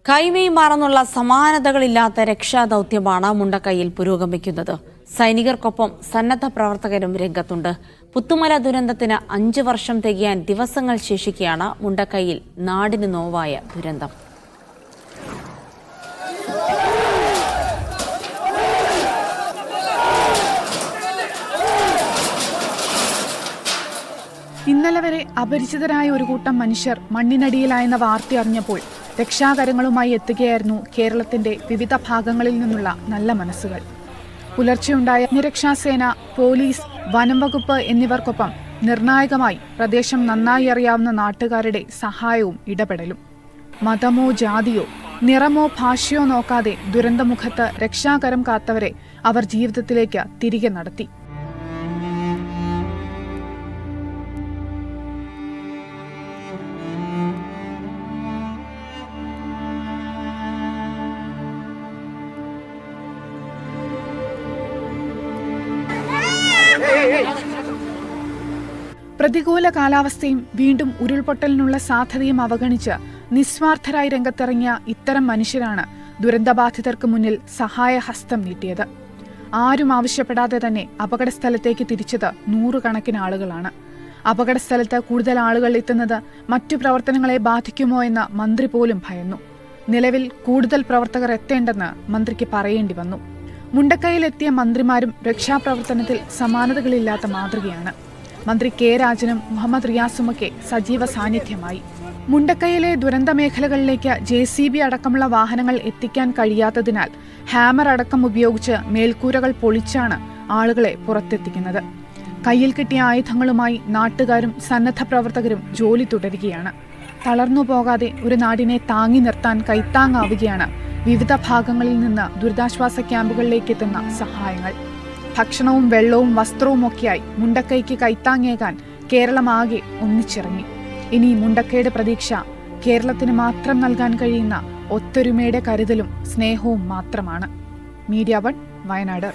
കൈമേയ് മറന്നുള്ള സമാനതകളില്ലാത്ത രക്ഷാദൌത്യമാണ് മുണ്ടക്കൈയിൽ പുരോഗമിക്കുന്നത്. സൈനികർക്കൊപ്പം സന്നദ്ധ പ്രവർത്തകരും രംഗത്തുണ്ട്. പുത്തുമല ദുരന്തത്തിന് 5 വർഷം തികയാൻ ദിവസങ്ങൾ ശേഷിക്കെയാണ് മുണ്ടക്കൈയിൽ നാടിന് നോവായ ദുരന്തം. ഇന്നലെ വരെ അപരിചിതരായ ഒരു കൂട്ടം മനുഷ്യർ മണ്ണിനടിയിലായെന്ന വാർത്ത അറിഞ്ഞപ്പോൾ രക്ഷാകരങ്ങളുമായി എത്തുകയായിരുന്നു കേരളത്തിന്റെ വിവിധ ഭാഗങ്ങളിൽ നിന്നുള്ള നല്ല മനസ്സുകൾ. പുലർച്ചെയുണ്ടായ അഗ്നിരക്ഷാസേന, പോലീസ്, വനം വകുപ്പ് എന്നിവർക്കൊപ്പം നിർണായകമായി പ്രദേശം നന്നായി അറിയാവുന്ന നാട്ടുകാരുടെ സഹായവും ഇടപെടലും. മതമോ ജാതിയോ നിറമോ ഭാഷയോ നോക്കാതെ ദുരന്തമുഖത്ത് രക്ഷാകരം കാത്തവരെ അവർ ജീവിതത്തിലേക്ക് തിരികെ നടത്തി. പ്രതികൂല കാലാവസ്ഥയും വീണ്ടും ഉരുൾപൊട്ടലിനുള്ള സാധ്യതയും അവഗണിച്ച് നിസ്വാർത്ഥരായി രംഗത്തിറങ്ങിയ ഇത്തരം മനുഷ്യരാണ് ദുരന്തബാധിതർക്ക് മുന്നിൽ സഹായഹസ്തം നീട്ടിയത്. ആരും ആവശ്യപ്പെടാതെ തന്നെ അപകടസ്ഥലത്തേക്ക് തിരിച്ചത് 100 കണക്കിന് ആളുകളാണ്. അപകടസ്ഥലത്ത് കൂടുതൽ ആളുകൾ എത്തുന്നത് മറ്റു പ്രവർത്തനങ്ങളെ ബാധിക്കുമോ എന്ന് മന്ത്രി പോലും ഭയന്നു. നിലവിൽ കൂടുതൽ പ്രവർത്തകർ എത്തേണ്ടെന്ന് മന്ത്രിക്ക് പറയേണ്ടി വന്നു. മുണ്ടക്കൈയിലെത്തിയ മന്ത്രിമാരും രക്ഷാപ്രവർത്തനത്തിൽ സമാനതകളില്ലാത്ത മാതൃകയാണ്. മന്ത്രി കെ രാജനും മുഹമ്മദ് റിയാസുമൊക്കെ സജീവ സാന്നിധ്യമായി. മുണ്ടക്കൈയിലെ ദുരന്ത മേഖലകളിലേക്ക് JCB അടക്കമുള്ള വാഹനങ്ങൾ എത്തിക്കാൻ കഴിയാത്തതിനാൽ ഹാമർ അടക്കം ഉപയോഗിച്ച് മേൽക്കൂരകൾ പൊളിച്ചാണ് ആളുകളെ പുറത്തെത്തിക്കുന്നത്. കയ്യിൽ കിട്ടിയ ആയുധങ്ങളുമായി നാട്ടുകാരും സന്നദ്ധ പ്രവർത്തകരും ജോലി തുടരുകയാണ്. തളർന്നു പോകാതെ ഒരു നാടിനെ താങ്ങി നിർത്താൻ കൈത്താങ്ങാവുകയാണ് വിവിധ ഭാഗങ്ങളിൽ നിന്ന് ദുരിതാശ്വാസ ക്യാമ്പുകളിലേക്ക് എത്തുന്ന സഹായങ്ങൾ. ഭക്ഷണവും വെള്ളവും വസ്ത്രവും ഒക്കെയായി മുണ്ടക്കൈക്ക് കൈത്താങ്ങേകാൻ കേരളമാകെ ഒന്നിച്ചിറങ്ങി. ഇനി മുണ്ടക്കൈയുടെ പ്രതീക്ഷ കേരളത്തിന് മാത്രം നൽകാൻ കഴിയുന്ന ഒത്തൊരുമയുടെ കരുതലും സ്നേഹവും മാത്രമാണ്. മീഡിയ 1 വയനാട്.